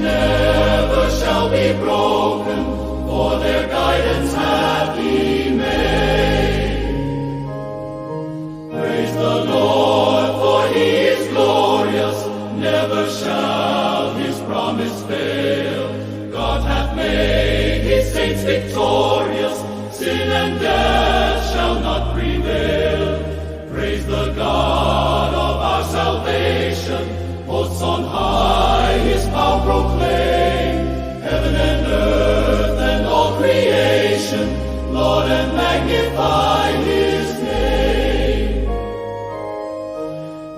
never shall be broken, for their guidance hath He made. Praise the Lord, for He is glorious, never shall His promise fail. God hath made His saints victorious, sin and death shall not prevail. Praise the God of our salvation, hosts on high His power proclaim. Heaven and earth and all creation, Lord, and magnify His name.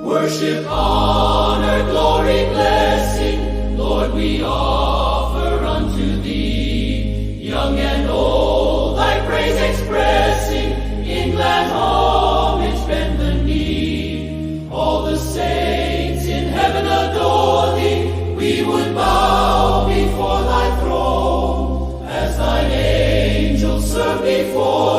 Worship, honor, glory, blessing, Lord, we offer unto Thee. Young and old, Thy praise expressing, in glad homage bend the knee. All the saints in heaven adore Thee, we would bow before Thy throne, as Thine angels serve before